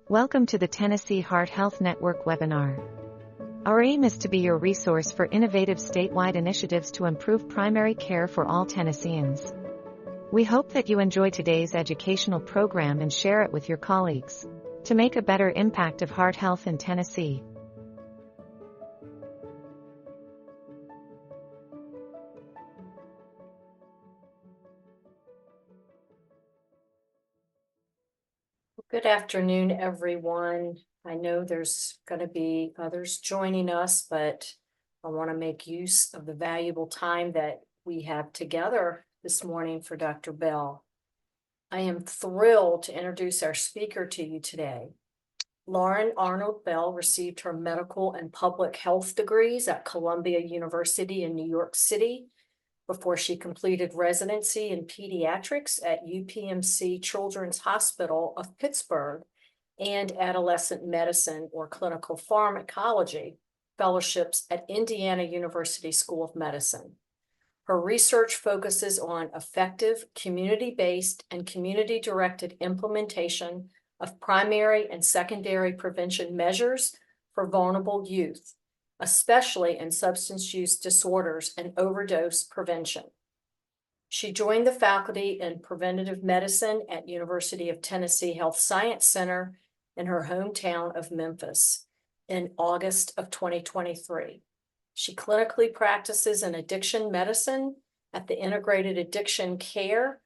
Welcome to the Tennessee Heart Health Network webinar. Our aim is to be your resource for innovative statewide initiatives to improve primary care for all Tennesseans. We hope that you enjoy today's educational program and share it with your colleagues to make a better impact of heart health in Tennessee. Good afternoon, everyone. I know there's going to be others joining us, but I want to make use of the valuable time that we have together this morning for Dr. Bell. I am thrilled to introduce our speaker to you today. Lauren Arnold Bell received her medical and public health degrees at Columbia University in New York City before she completed residency in pediatrics at UPMC Children's Hospital of Pittsburgh and adolescent medicine or clinical pharmacology fellowships at Indiana University School of Medicine. Her research focuses on effective community-based and community-directed implementation of primary and secondary prevention measures for vulnerable youth, especially in substance use disorders and overdose prevention. She joined the faculty in preventative medicine at University of Tennessee Health Science Center in her hometown of Memphis in August of 2023. She clinically practices in addiction medicine at the Integrated Addiction Care,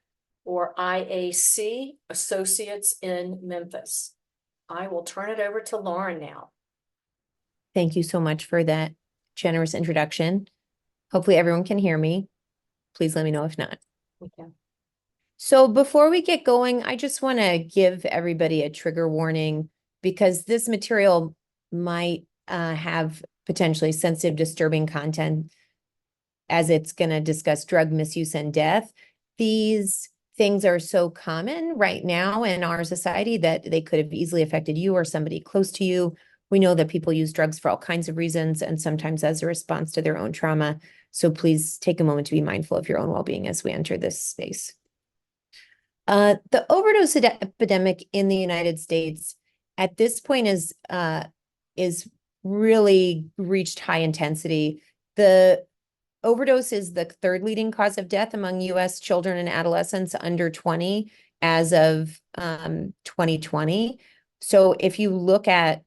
or IAC, Associates in Memphis. I will turn it over to Lauren now. Thank you so much for that generous introduction. Hopefully everyone can hear me. Please let me know if not. Okay. So before we get going, I just want to give everybody a trigger warning because this material might have potentially sensitive, disturbing content as it's going to discuss drug misuse and death. These things are so common right now in our society that they could have easily affected you or somebody close to you. We know that people use drugs for all kinds of reasons and sometimes as a response to their own trauma. So please take a moment to be mindful of your own well-being as we enter this space. The overdose epidemic in the United States at this point is really reached high intensity. The overdose is the third leading cause of death among U.S. children and adolescents under 20 as of 2020. So if you look at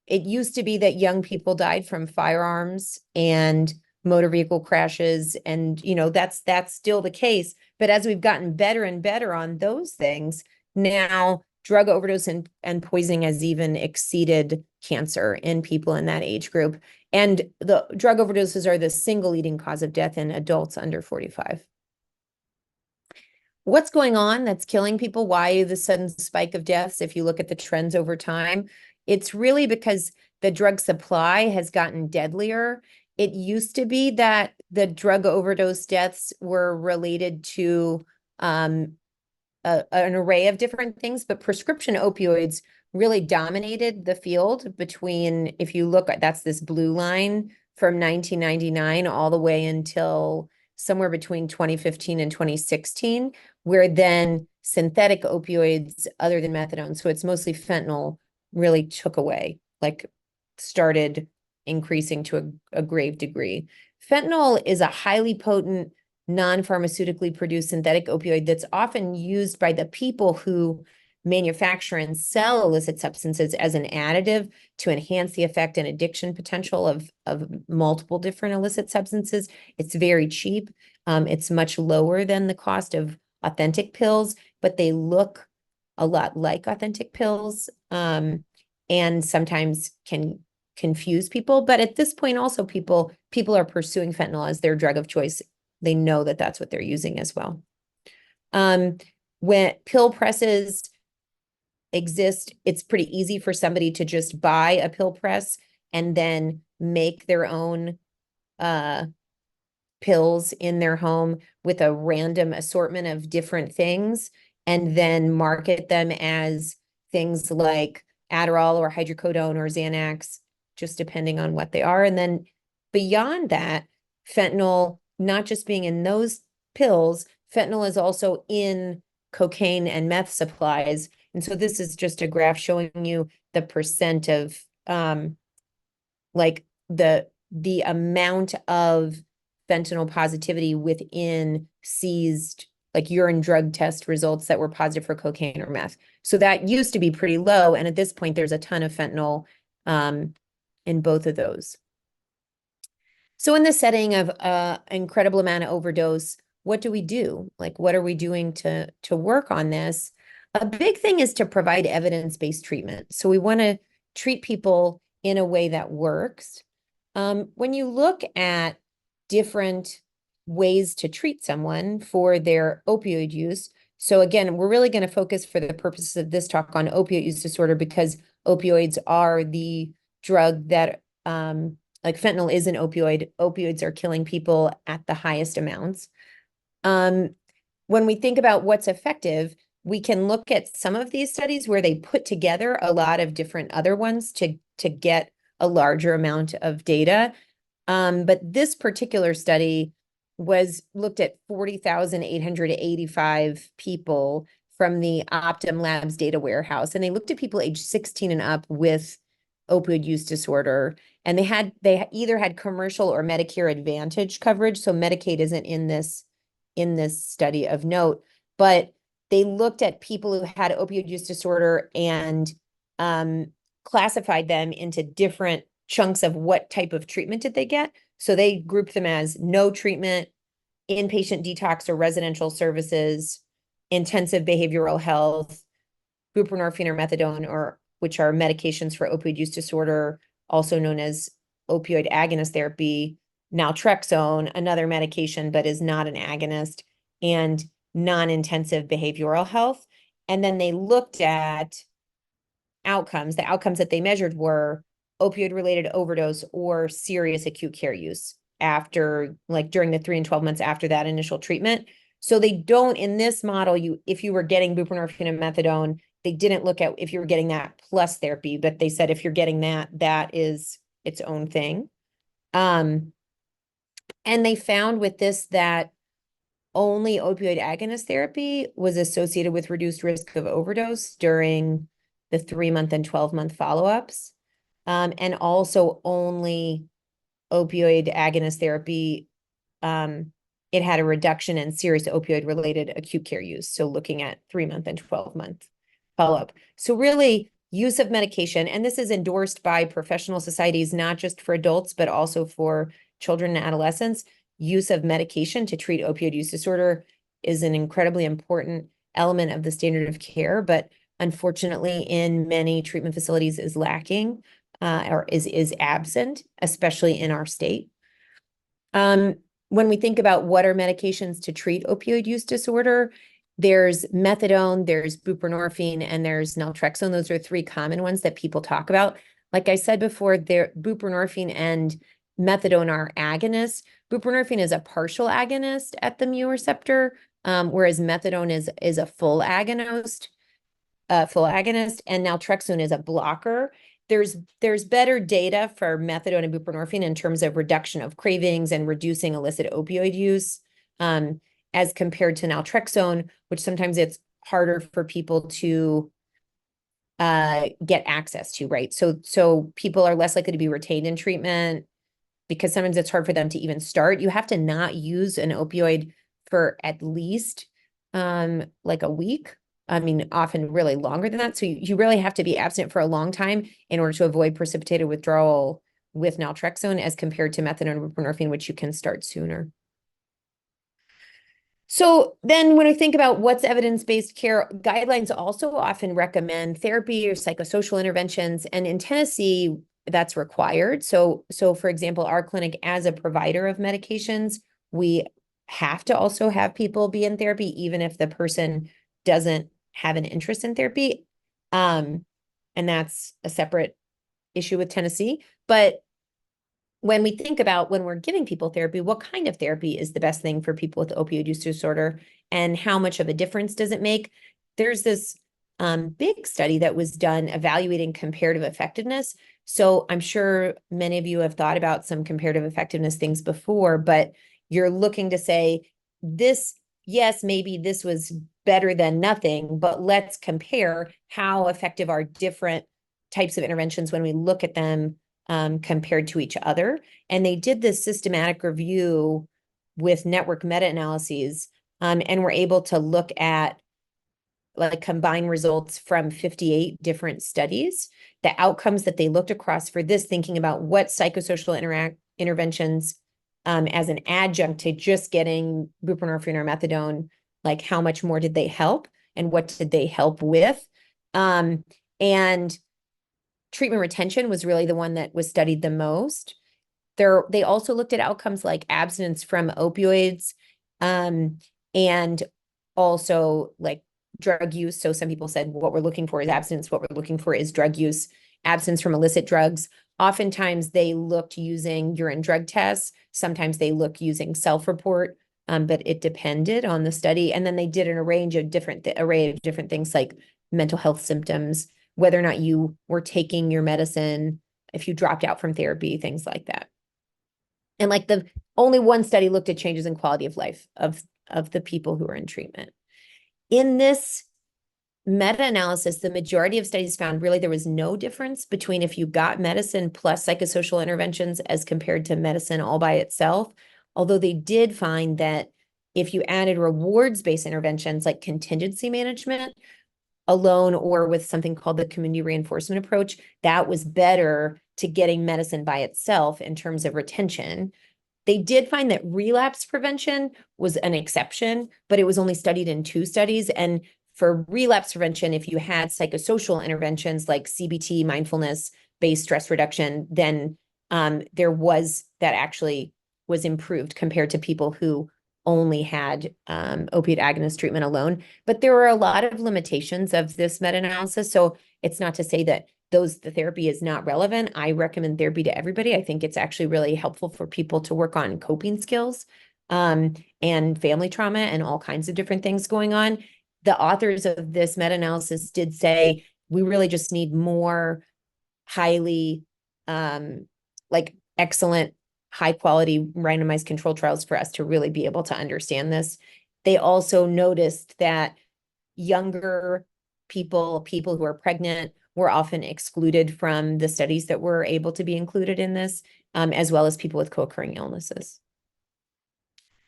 it, used to be that young people died from firearms and motor vehicle crashes, and that's still the case. But as we've gotten better and better on those things, now drug overdose and poisoning has even exceeded cancer in people in that age group. And the drug overdoses are the single leading cause of death in adults under 45. What's going on that's killing people? Why the sudden spike of deaths? If you look at the trends over time, it's really because the drug supply has gotten deadlier. It used to be that the drug overdose deaths were related to an array of different things, but prescription opioids really dominated the field between, if you look at, that's this blue line from 1999 all the way until somewhere between 2015 and 2016, where then synthetic opioids other than methadone, so it's mostly fentanyl, really took away, started increasing to a grave degree. Fentanyl is a highly potent, non-pharmaceutically produced synthetic opioid that's often used by the people who manufacture and sell illicit substances as an additive to enhance the effect and addiction potential of multiple different illicit substances. It's very cheap. It's much lower than the cost of authentic pills, but they look a lot like authentic pills, and sometimes can confuse people. But at this point, also people are pursuing fentanyl as their drug of choice. They know that that's what they're using as well. When pill presses exist, it's pretty easy for somebody to just buy a pill press and then make their own pills in their home with a random assortment of different things and then market them as things like Adderall or hydrocodone or Xanax, just depending on what they are. And then beyond that, fentanyl, not just being in those pills, fentanyl is also in cocaine and meth supplies. And so this is just a graph showing you the percent of like the amount of fentanyl positivity within seized like urine drug test results that were positive for cocaine or meth. So that used to be pretty low. And at this point, there's a ton of fentanyl in both of those. So in the setting of an incredible amount of overdose, what do we do? Like, what are we doing to work on this? A big thing is to provide evidence-based treatment. So we want to treat people in a way that works. When you look at different ways to treat someone for their opioid use, so again, we're really going to focus for the purposes of this talk on opioid use disorder because opioids are the drug that, like fentanyl is an opioid. Opioids are killing people at the highest amounts. When we think about what's effective, we can look at some of these studies where they put together a lot of different other ones to get a larger amount of data. But this particular study looked at 40,885 people from the Optum Labs data warehouse, and they looked at people age 16 and up with opioid use disorder, and they either had commercial or Medicare Advantage coverage. So Medicaid isn't in this study of note, but they looked at people who had opioid use disorder and classified them into different chunks of what type of treatment did they get. So they grouped them as no treatment, inpatient detox or residential services, intensive behavioral health, buprenorphine or methadone, or which are medications for opioid use disorder, also known as opioid agonist therapy, naltrexone, another medication, but is not an agonist, and non-intensive behavioral health. And then they looked at outcomes. The outcomes that they measured were opioid-related overdose or serious acute care use after, like during the 3 and 12 months after that initial treatment. So they don't, in this model, if you were getting buprenorphine and methadone, they didn't look at if you were getting that plus therapy, but they said if you're getting that, that is its own thing. And they found with this that only opioid agonist therapy was associated with reduced risk of overdose during the 3-month and 12-month follow-ups. And also only opioid agonist therapy, it had a reduction in serious opioid-related acute care use. So looking at 3-month and 12-month follow-up. So really, use of medication, and this is endorsed by professional societies, not just for adults, but also for children and adolescents. Use of medication to treat opioid use disorder is an incredibly important element of the standard of care, but unfortunately in many treatment facilities is lacking or is absent, especially in our state. When we think about what are medications to treat opioid use disorder, there's methadone, there's buprenorphine, and there's naltrexone. Those are 3 common ones that people talk about. Like I said before, buprenorphine and methadone are agonists. Buprenorphine is a partial agonist at the mu receptor, whereas methadone is a full agonist, and naltrexone is a blocker. There's better data for methadone and buprenorphine in terms of reduction of cravings and reducing illicit opioid use, as compared to naltrexone, which sometimes it's harder for people to get access to, right? So people are less likely to be retained in treatment because sometimes it's hard for them to even start. You have to not use an opioid for at least like a week. I mean, often really longer than that. So you really have to be abstinent for a long time in order to avoid precipitated withdrawal with naltrexone as compared to methadone and buprenorphine, which you can start sooner. So then when I think about what's evidence-based care, guidelines also often recommend therapy or psychosocial interventions. And in Tennessee, that's required. So for example, our clinic as a provider of medications, we have to also have people be in therapy, even if the person doesn't have an interest in therapy. And that's a separate issue with Tennessee. But when we think about when we're giving people therapy, what kind of therapy is the best thing for people with opioid use disorder and how much of a difference does it make? There's this big study that was done evaluating comparative effectiveness. So I'm sure many of you have thought about some comparative effectiveness things before, but you're looking to say this, yes, maybe this was better than nothing, but let's compare how effective are different types of interventions when we look at them compared to each other. And they did this systematic review with network meta-analyses, and were able to look at like combined results from 58 different studies. The outcomes that they looked across for this, thinking about what psychosocial interventions as an adjunct to just getting buprenorphine or methadone, like how much more did they help and what did they help with? And treatment retention was really the one that was studied the most. They also looked at outcomes like abstinence from opioids, and also like drug use. So some people said what we're looking for is abstinence, what we're looking for is drug use, abstinence from illicit drugs. Oftentimes they looked using urine drug tests. Sometimes they look using self-report, but it depended on the study. And then they did an array of different things like mental health symptoms, whether or not you were taking your medicine, if you dropped out from therapy, things like that. And like the only one study looked at changes in quality of life of the people who are in treatment. In this meta-analysis, the majority of studies found really there was no difference between if you got medicine plus psychosocial interventions as compared to medicine all by itself. Although they did find that if you added rewards-based interventions like contingency management alone or with something called the community reinforcement approach, that was better to getting medicine by itself in terms of retention. They did find that relapse prevention was an exception, but it was only studied in 2 studies. And for relapse prevention, if you had psychosocial interventions like CBT, mindfulness-based stress reduction, then there was that actually was improved compared to people who only had opiate agonist treatment alone. But there were a lot of limitations of this meta-analysis. So it's not to say that the therapy is not relevant. I recommend therapy to everybody. I think it's actually really helpful for people to work on coping skills and family trauma and all kinds of different things going on. The authors of this meta-analysis did say, we really just need more highly excellent, high quality randomized control trials for us to really be able to understand this. They also noticed that younger people who are pregnant were often excluded from the studies that were able to be included in this, as well as people with co-occurring illnesses.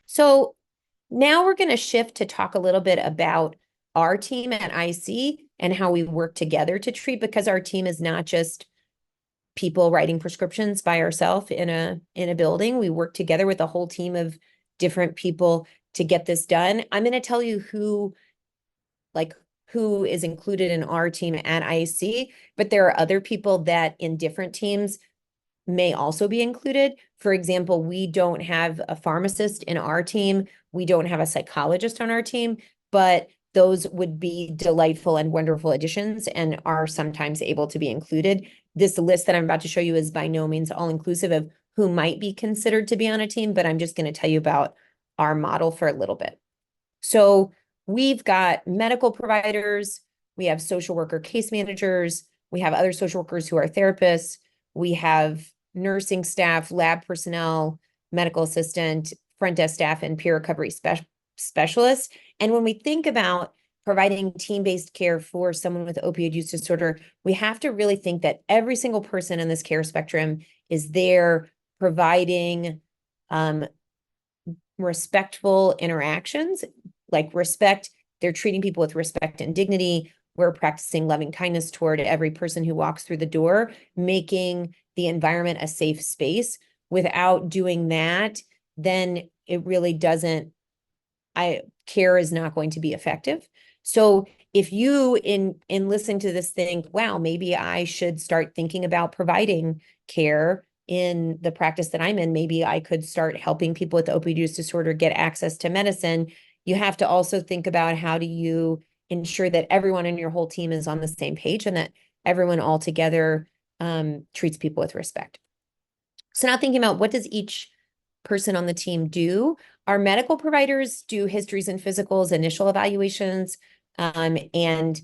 So now we're going to shift to talk a little bit about our team at IC and how we work together to treat, because our team is not just people writing prescriptions by ourselves in a building. We work together with a whole team of different people to get this done. I'm going to tell you who is included in our team at IC, but there are other people that in different teams may also be included. For example, we don't have a pharmacist in our team. We don't have a psychologist on our team, but those would be delightful and wonderful additions and are sometimes able to be included. This list that I'm about to show you is by no means all inclusive of who might be considered to be on a team, but I'm just going to tell you about our model for a little bit. So we've got medical providers, we have social worker case managers, we have other social workers who are therapists, we have nursing staff, lab personnel, medical assistant, front desk staff, and peer recovery specialists. And when we think about providing team-based care for someone with opioid use disorder, we have to really think that every single person in this care spectrum is there providing respectful interactions, like respect. They're treating people with respect and dignity. We're practicing loving kindness toward every person who walks through the door, making the environment a safe space. Without doing that, then it really doesn't, care is not going to be effective. So if you in listening to this think, wow, maybe I should start thinking about providing care in the practice that I'm in, maybe I could start helping people with opioid use disorder get access to medicine. You have to also think about how do you ensure that everyone in your whole team is on the same page and that everyone all together treats people with respect. So now thinking about what does each person on the team do? Our medical providers do histories and physicals, initial evaluations, and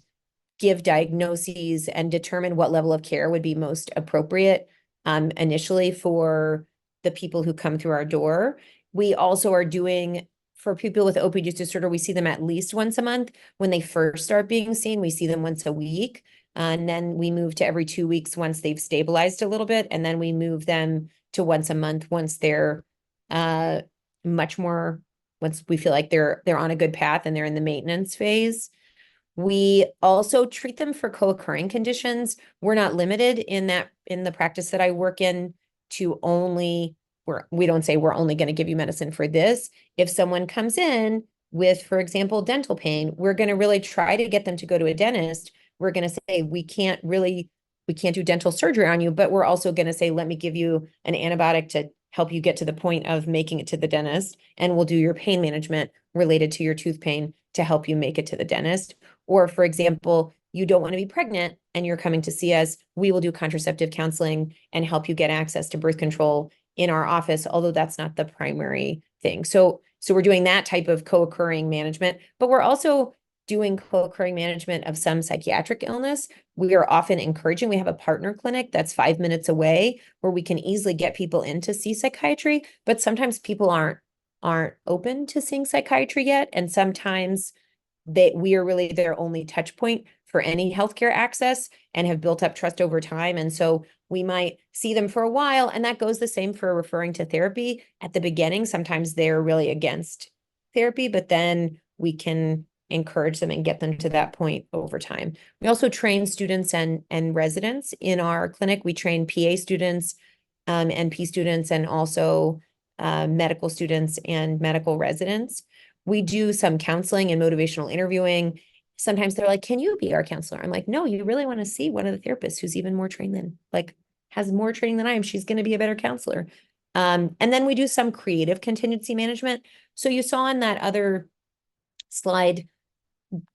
give diagnoses and determine what level of care would be most appropriate initially for the people who come through our door. We also are doing for people with opioid use disorder, we see them at least once a month. When they first start being seen, we see them once a week. And then we move to every 2 weeks once they've stabilized a little bit. And then we move them to once a month once they're much more, once we feel like they're on a good path and they're in the maintenance phase. We also treat them for co-occurring conditions. We're not limited in the practice that I work in to only, we don't say we're only going to give you medicine for this. If someone comes in with, for example, dental pain, we're going to really try to get them to go to a dentist. We're going to say, we can't do dental surgery on you, but we're also going to say, let me give you an antibiotic to help you get to the point of making it to the dentist. And we'll do your pain management related to your tooth pain to help you make it to the dentist. Or for example, you don't want to be pregnant and you're coming to see us, we will do contraceptive counseling and help you get access to birth control in our office, although that's not the primary thing. So we're doing that type of co-occurring management, but we're also doing co-occurring management of some psychiatric illness. We are often encouraging, we have a partner clinic that's 5 minutes away where we can easily get people in to see psychiatry, but sometimes people aren't open to seeing psychiatry yet. And sometimes we are really their only touch point for any healthcare access and have built up trust over time. And so we might see them for a while, and that goes the same for referring to therapy. At the beginning, sometimes they're really against therapy, but then we can encourage them and get them to that point over time. We also train students and residents in our clinic. We train PA students, NP students, and also medical students and medical residents. We do some counseling and motivational interviewing. Sometimes they're like, can you be our counselor? I'm like, no, you really want to see one of the therapists who's even more trained than, has more training than I am. She's going to be a better counselor. And then we do some creative contingency management. So you saw in that other slide,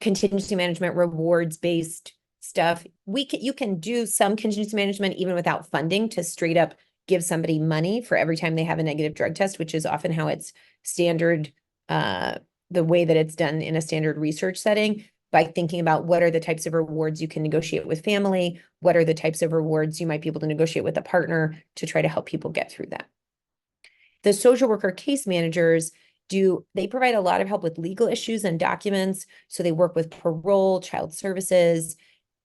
contingency management, rewards-based stuff. You can do some contingency management even without funding to straight up give somebody money for every time they have a negative drug test, which is often how it's standard, the way that it's done in a standard research setting, by thinking about what are the types of rewards you can negotiate with family, what are the types of rewards you might be able to negotiate with a partner to try to help people get through that. The social worker case managers they provide a lot of help with legal issues and documents. So they work with parole, child services.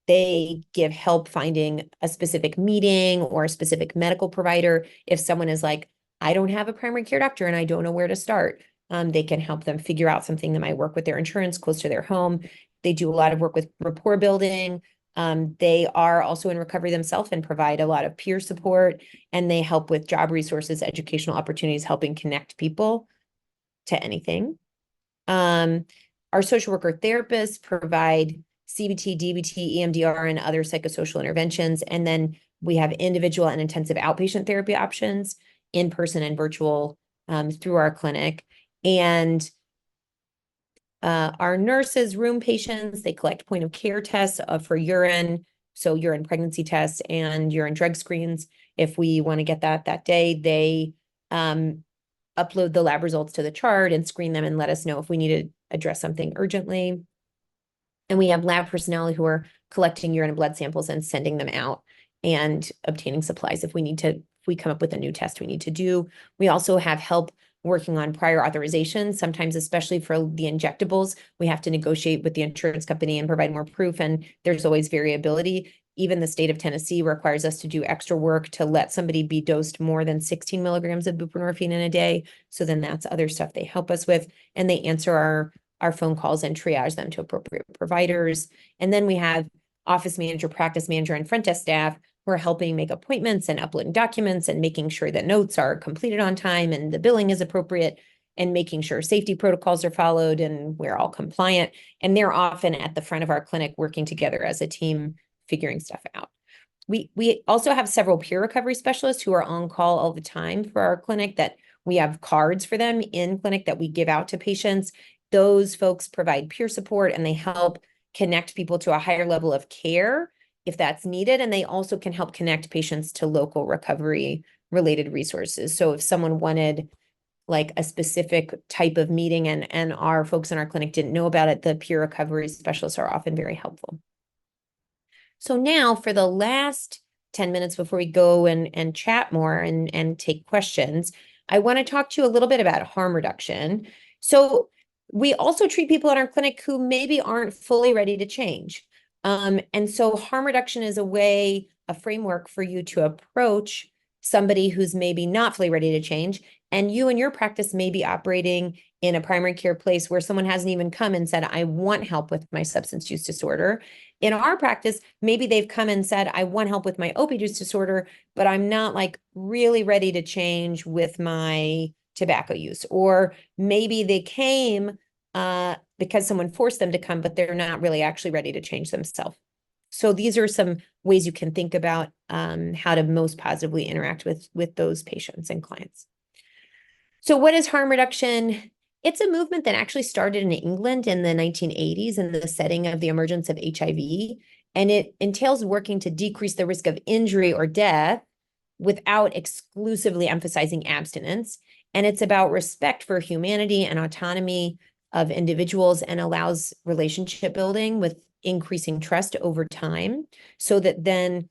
They give help finding a specific meeting or a specific medical provider. If someone is like, I don't have a primary care doctor and I don't know where to start, they can help them figure out something that might work with their insurance close to their home. They do a lot of work with rapport building. They are also in recovery themselves and provide a lot of peer support, and they help with job resources, educational opportunities, helping connect people to anything. Our social worker therapists provide CBT, DBT, EMDR, and other psychosocial interventions. And then we have individual and intensive outpatient therapy options, in-person and virtual, through our clinic. And our nurses, room patients, they collect point of care tests for urine, so urine pregnancy tests and urine drug screens. If we want to get that day, they upload the lab results to the chart and screen them and let us know if we need to address something urgently. And we have lab personnel who are collecting urine and blood samples and sending them out and obtaining supplies if we come up with a new test we need to do. We also have help working on prior authorizations. Sometimes, especially for the injectables, we have to negotiate with the insurance company and provide more proof, and there's always variability. Even the state of Tennessee requires us to do extra work to let somebody be dosed more than 16 milligrams of buprenorphine in a day. So then that's other stuff they help us with, and they answer our phone calls and triage them to appropriate providers. And then we have office manager, practice manager, and front desk staff who are helping make appointments and uploading documents and making sure that notes are completed on time and the billing is appropriate and making sure safety protocols are followed and we're all compliant. And they're often at the front of our clinic working together as a team, figuring stuff out. We also have several peer recovery specialists who are on call all the time for our clinic, that we have cards for them in clinic that we give out to patients. Those folks provide peer support and they help connect people to a higher level of care if that's needed. And they also can help connect patients to local recovery related resources. So if someone wanted like a specific type of meeting and our folks in our clinic didn't know about it, the peer recovery specialists are often very helpful. So now for the last 10 minutes before we go and chat more and take questions, I want to talk to you a little bit about harm reduction. So we also treat people in our clinic who maybe aren't fully ready to change. And so harm reduction is a framework for you to approach somebody who's maybe not fully ready to change. And you and your practice may be operating in a primary care place where someone hasn't even come and said, I want help with my substance use disorder. In our practice, maybe they've come and said, I want help with my opioid use disorder, but I'm not like really ready to change with my tobacco use. Or maybe they came because someone forced them to come, but they're not really actually ready to change themselves. So these are some ways you can think about how to most positively interact with those patients and clients. So what is harm reduction? It's a movement that actually started in England in the 1980s in the setting of the emergence of HIV, and it entails working to decrease the risk of injury or death without exclusively emphasizing abstinence. And it's about respect for humanity and autonomy of individuals and allows relationship building with increasing trust over time so that then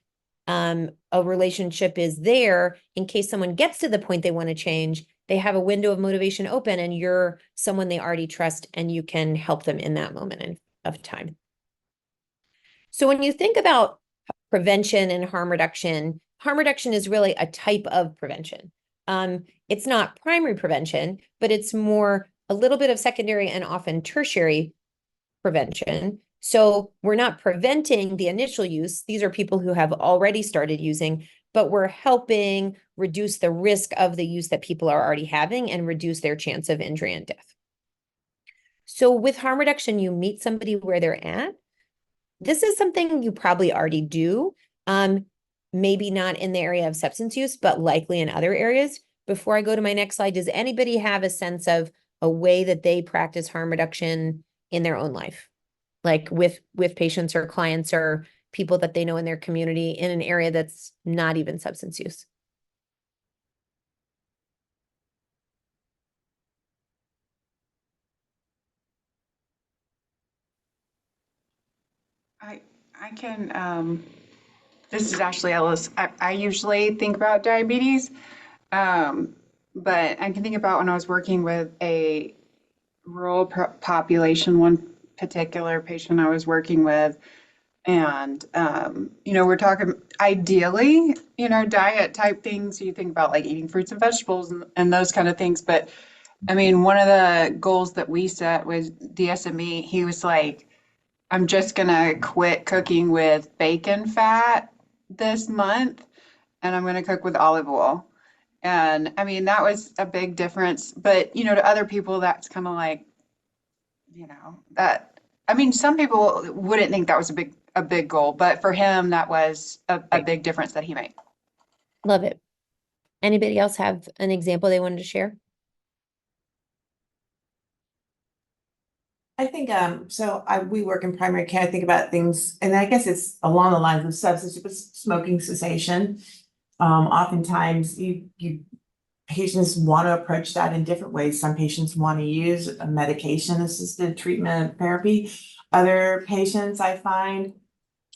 a relationship is there in case someone gets to the point they want to change. They have a window of motivation open and you're someone they already trust and you can help them in that moment of time. So when you think about prevention and harm reduction is really a type of prevention. It's not primary prevention, but it's more a little bit of secondary and often tertiary prevention. So we're not preventing the initial use. These are people who have already started using, but we're helping reduce the risk of the use that people are already having and reduce their chance of injury and death. So with harm reduction, you meet somebody where they're at. This is something you probably already do, maybe not in the area of substance use, but likely in other areas. Before I go to my next slide, does anybody have a sense of a way that they practice harm reduction in their own life? Like with patients or clients or people that they know in their community in an area that's not even substance use? I can, this is Ashley Ellis. I usually think about diabetes, but I can think about when I was working with a rural population, one particular patient I was working with, and, we're talking ideally, diet type things. You think about like eating fruits and vegetables and those kind of things. But I mean, one of the goals that we set was DSME. He was like, I'm just gonna quit cooking with bacon fat this month and I'm gonna cook with olive oil. And I mean, that was a big difference. But, to other people, that's kind of like, that, I mean, some people wouldn't think that was a big goal, but for him, that was a big difference that he made. Love it. Anybody else have an example they wanted to share? I think we work in primary care. I think about things, and I guess it's along the lines of substance use, smoking cessation. Oftentimes you patients want to approach that in different ways. Some patients want to use a medication assisted treatment therapy. Other patients I find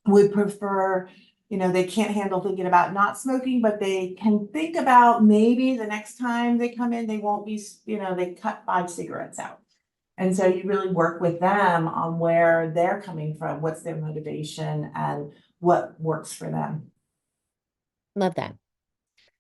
would prefer, they can't handle thinking about not smoking, but they can think about maybe the next time they come in, they won't be, they cut 5 cigarettes out. And so you really work with them on where they're coming from, what's their motivation and what works for them. Love that.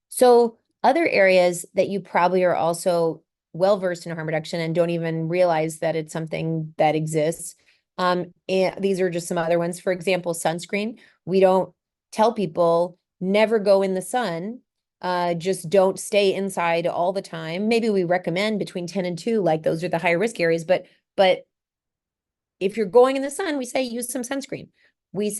So other areas that you probably are also well-versed in harm reduction and don't even realize that it's something that exists. And these are just some other ones. For example, sunscreen. We don't tell people never go in the sun. Just don't stay inside all the time. Maybe we recommend between 10 and 2, like those are the higher risk areas. But if you're going in the sun, we say use some sunscreen. We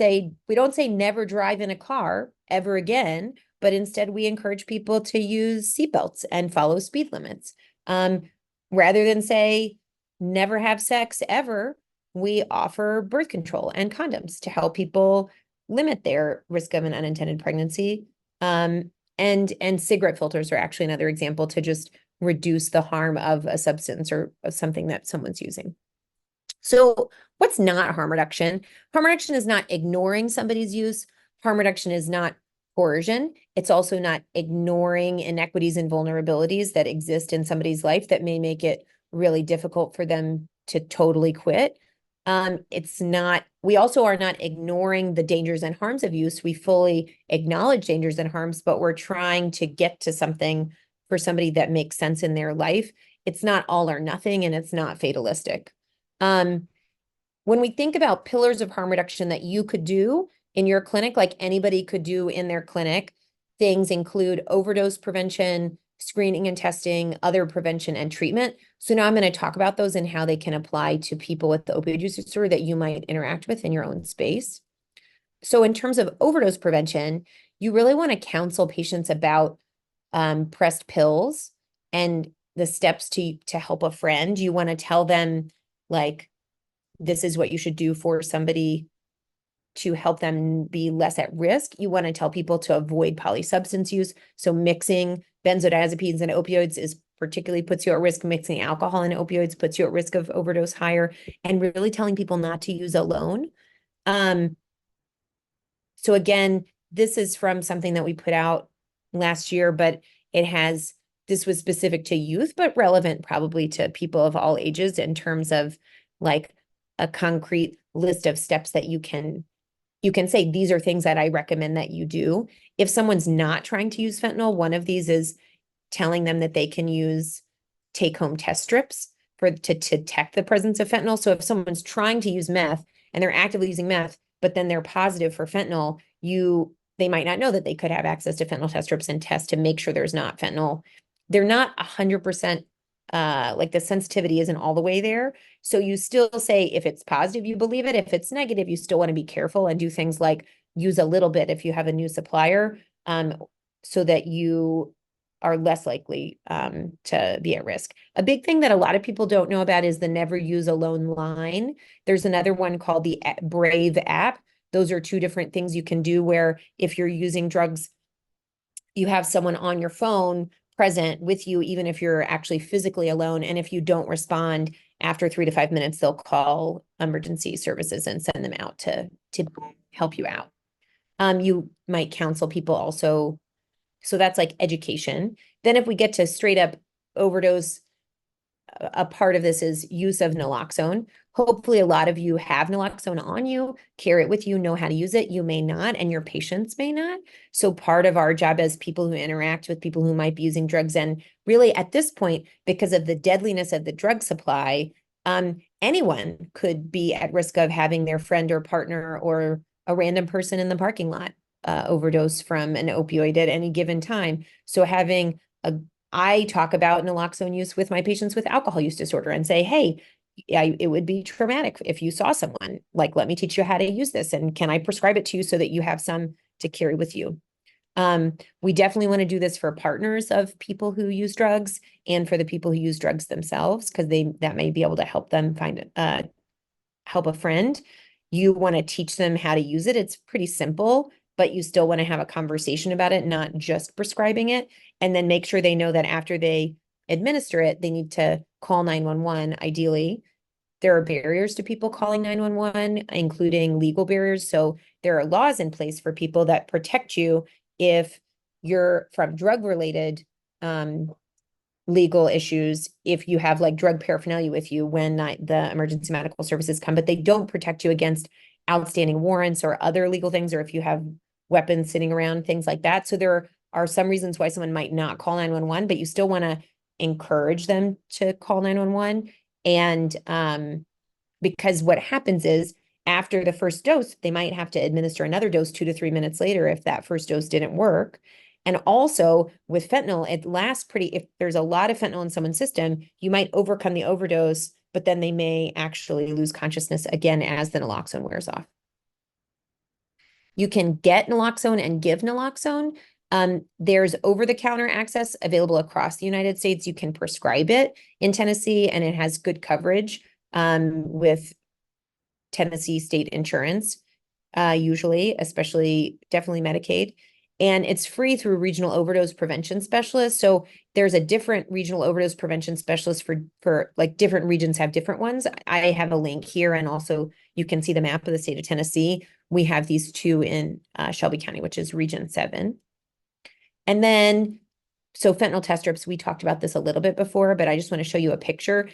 don't say never drive in a car ever again, but instead we encourage people to use seatbelts and follow speed limits. Rather than say never have sex ever, we offer birth control and condoms to help people limit their risk of an unintended pregnancy. And cigarette filters are actually another example to just reduce the harm of a substance or of something that someone's using. So what's not harm reduction? Harm reduction is not ignoring somebody's use. Harm reduction is not coercion. It's also not ignoring inequities and vulnerabilities that exist in somebody's life that may make it really difficult for them to totally quit. It's not, we also are not ignoring the dangers and harms of use. We fully acknowledge dangers and harms, but we're trying to get to something for somebody that makes sense in their life. It's not all or nothing, and it's not fatalistic. When we think about pillars of harm reduction that you could do in your clinic, like anybody could do in their clinic, things include overdose prevention, screening and testing, other prevention and treatment. So now I'm going to talk about those and how they can apply to people with the opioid use disorder that you might interact with in your own space. So in terms of overdose prevention, you really want to counsel patients about pressed pills and the steps to help a friend. You want to tell them, like, this is what you should do for somebody to help them be less at risk. You want to tell people to avoid polysubstance use. So mixing benzodiazepines and opioids is particularly puts you at risk. Mixing alcohol and opioids puts you at risk of overdose higher, and really telling people not to use alone. So again, this is from something that we put out last year, but this was specific to youth, but relevant probably to people of all ages in terms of like a concrete list of steps that you can say, these are things that I recommend that you do. If someone's not trying to use fentanyl, one of these is telling them that they can use take-home test strips to detect the presence of fentanyl. So if someone's trying to use meth and they're actively using meth, but then they're positive for fentanyl, they might not know that they could have access to fentanyl test strips and test to make sure there's not fentanyl. They're not 100%, like the sensitivity isn't all the way there. So you still say, if it's positive, you believe it. If it's negative, you still want to be careful and do things like use a little bit if you have a new supplier, so that you are less likely to be at risk. A big thing that a lot of people don't know about is the never use alone line. There's another one called the Brave app. Those are two different things you can do where if you're using drugs, you have someone on your phone present with you, even if you're actually physically alone. And if you don't respond after 3 to 5 minutes, they'll call emergency services and send them out to help you out. You might counsel people also. So that's like education. Then if we get to straight up overdose, a part of this is use of naloxone. Hopefully a lot of you have naloxone on you, carry it with you, know how to use it. You may not, and your patients may not. So part of our job as people who interact with people who might be using drugs, and really at this point, because of the deadliness of the drug supply, anyone could be at risk of having their friend or partner or a random person in the parking lot overdose from an opioid at any given time. So I talk about naloxone use with my patients with alcohol use disorder and say, hey, it would be traumatic if you saw someone, like, let me teach you how to use this. And can I prescribe it to you so that you have some to carry with you? We definitely want to do this for partners of people who use drugs and for the people who use drugs themselves, because that may be able to help them help a friend. You want to teach them how to use it. It's pretty simple, but you still want to have a conversation about it, not just prescribing it. And then make sure they know that after they administer it, they need to call 911, ideally. There are barriers to people calling 911, including legal barriers. So there are laws in place for people that protect you if you're from drug-related legal issues, if you have like drug paraphernalia with you when the emergency medical services come, but they don't protect you against outstanding warrants or other legal things, or if you have weapons sitting around, things like that. So there are some reasons why someone might not call 911, but you still want to encourage them to call 911. And because what happens is after the first dose, they might have to administer another dose 2 to 3 minutes later if that first dose didn't work. And also with fentanyl, it lasts if there's a lot of fentanyl in someone's system, you might overcome the overdose, but then they may actually lose consciousness again as the naloxone wears off. You can get naloxone and give naloxone. There's over-the-counter access available across the United States. You can prescribe it in Tennessee, and it has good coverage with Tennessee state insurance, usually, definitely Medicaid. And it's free through regional overdose prevention specialists. So there's a different regional overdose prevention specialist for like different regions have different ones. I have a link here, and also you can see the map of the state of Tennessee. We have these two in Shelby County, which is Region 7. And then So fentanyl test strips, we talked about this a little bit before, but I just want to show you a picture,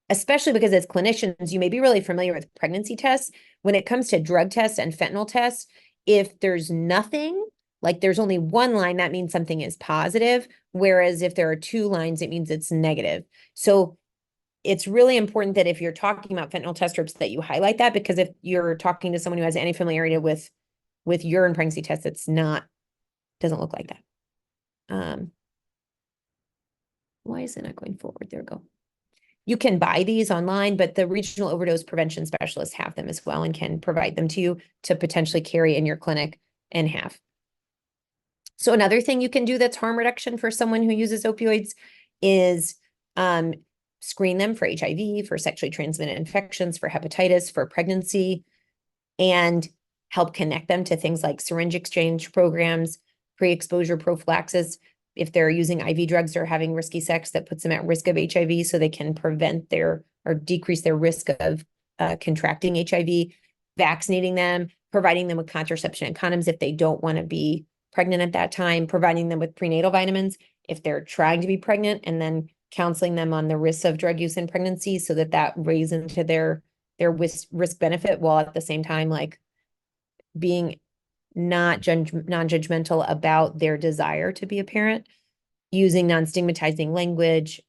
especially because as clinicians, you may be really familiar with pregnancy tests. When it comes to drug tests and fentanyl tests, if there's nothing, like there's only one line, that means something is positive. Whereas if there are two lines, it means it's negative. So it's really important that if you're talking about fentanyl test strips that you highlight that, because if you're talking to someone who has any familiarity with urine pregnancy tests, it's not, doesn't look like that. Why is it not going forward? There we go. You can buy these online, but the regional overdose prevention specialists have them as well and can provide them to you to potentially carry in your clinic and have. So another thing you can do that's harm reduction for someone who uses opioids is screen them for HIV, for sexually transmitted infections, for hepatitis, for pregnancy, and help connect them to things like syringe exchange programs, pre-exposure prophylaxis. If they're using IV drugs or having risky sex, that puts them at risk of HIV, so they can prevent their or decrease their risk of contracting HIV, vaccinating them, providing them with contraception and condoms if they don't want to be pregnant at that time, providing them with prenatal vitamins if they're trying to be pregnant, and then counseling them on the risks of drug use in pregnancy so that that weighs into their risk benefit, while at the same time, like, being non-judgmental about their desire to be a parent, using non-stigmatizing language,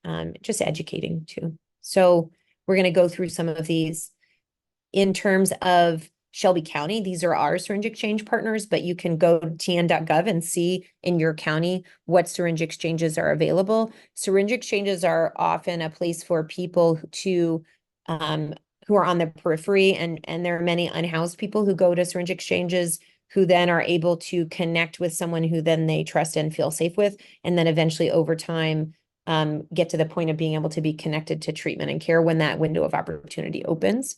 just educating too. So we're going to go through some of these. In terms of Shelby County, these are our syringe exchange partners, but you can go to tn.gov and see in your county what syringe exchanges are available. Syringe exchanges are often a place for people to who are on the periphery, and there are many unhoused people who go to syringe exchanges who then are able to connect with someone who then they trust and feel safe with, and then eventually over time get to the point of being able to be connected to treatment and care when that window of opportunity opens.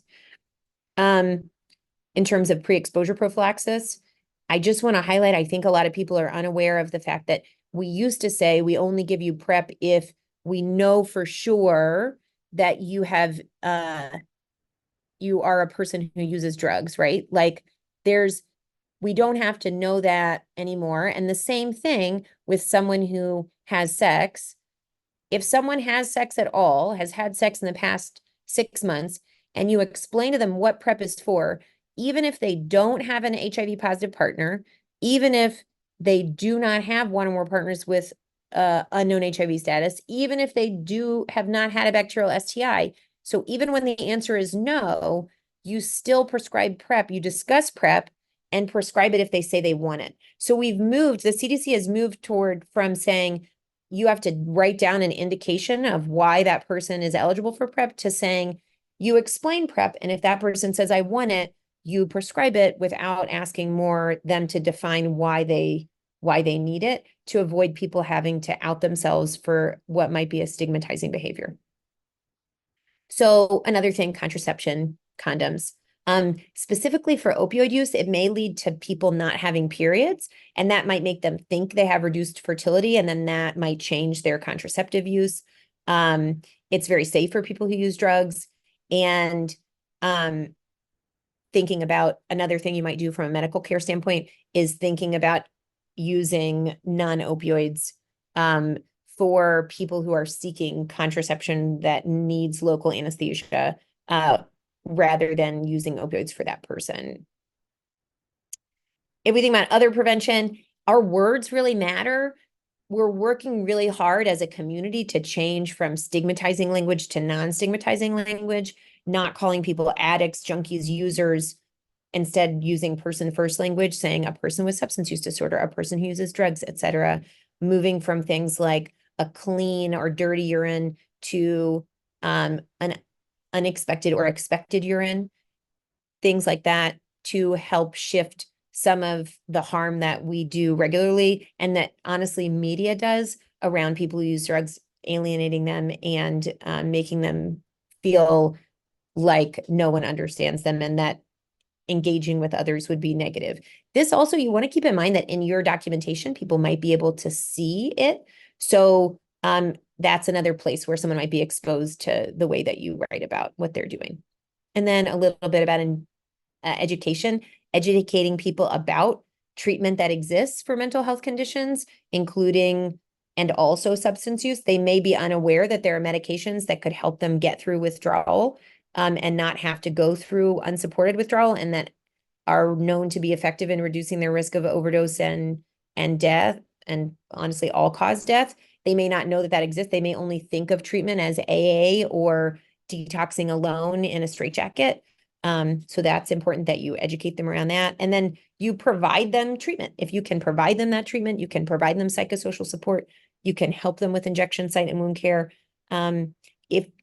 In terms of pre-exposure prophylaxis, I just want to highlight, I think a lot of people are unaware of the fact that we used to say we only give you PrEP if we know for sure that you have you are a person who uses drugs, right? Like we don't have to know that anymore. And the same thing with someone who has sex. If someone has sex at all, has had sex in the past 6 months, and you explain to them what PrEP is for, even if they don't have an HIV positive partner, even if they do not have one or more partners with unknown HIV status, even if they have not had a bacterial STI. So even when the answer is no, you still prescribe PrEP, you discuss PrEP and prescribe it if they say they want it. So the CDC has moved from saying you have to write down an indication of why that person is eligible for PrEP to saying you explain PrEP, and if that person says I want it, you prescribe it without asking them to define why they need it, to avoid people having to out themselves for what might be a stigmatizing behavior. So another thing, contraception, condoms. Specifically for opioid use, it may lead to people not having periods, and that might make them think they have reduced fertility, and then that might change their contraceptive use. It's very safe for people who use drugs. And thinking about another thing you might do from a medical care standpoint is thinking about using non-opioids for people who are seeking contraception that needs local anesthesia rather than using opioids for that person. If we think about other prevention, our words really matter. We're working really hard as a community to change from stigmatizing language to non-stigmatizing language, not calling people addicts, junkies, users, instead using person-first language, saying a person with substance use disorder, a person who uses drugs, etc. Moving from things like a clean or dirty urine to an unexpected or expected urine, things like that, to help shift some of the harm that we do regularly and that honestly media does around people who use drugs, alienating them and making them feel like no one understands them and that engaging with others would be negative. This also, you want to keep in mind that in your documentation, people might be able to see it. So that's another place where someone might be exposed to the way that you write about what they're doing. And then a little bit about education, educating people about treatment that exists for mental health conditions, including and also substance use, they may be unaware that there are medications that could help them get through withdrawal, and not have to go through unsupported withdrawal, and that are known to be effective in reducing their risk of overdose and death, and honestly, all-cause death. They may not know that that exists. They may only think of treatment as AA or detoxing alone in a straitjacket. So that's important that you educate them around that. And then you provide them treatment. If you can provide them that treatment, you can provide them psychosocial support. You can help them with injection site and wound care. And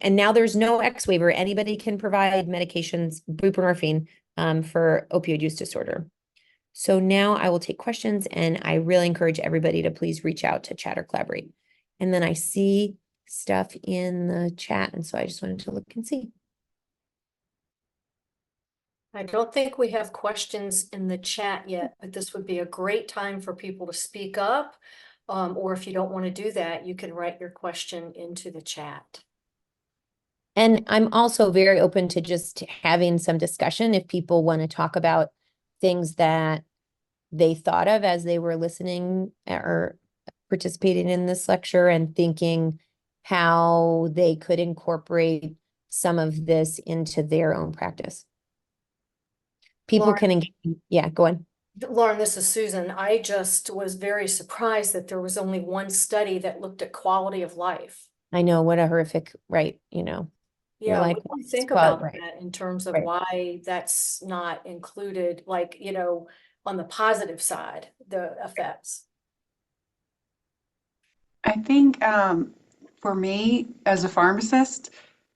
now there's no X waiver. Anybody can provide medications, buprenorphine, for opioid use disorder. So now I will take questions, and I really encourage everybody to please reach out to chat or collaborate. And then I see stuff in the chat, and so I just wanted to look and see. I don't think we have questions in the chat yet, but this would be a great time for people to speak up. Or if you don't want to do that, you can write your question into the chat. And I'm also very open to just having some discussion if people want to talk about things that they thought of as they were listening or participating in this lecture, and thinking how they could incorporate some of this into their own practice. People Lauren, can engage. Yeah, go on. Lauren, this is Susan. I just was very surprised that there was only one study that looked at quality of life. I know, what a horrific, right? You know, you're Yeah, like, what do you think well, about right, that in terms of right. why that's not included, like, on the positive side, the effects? I think for me as a pharmacist,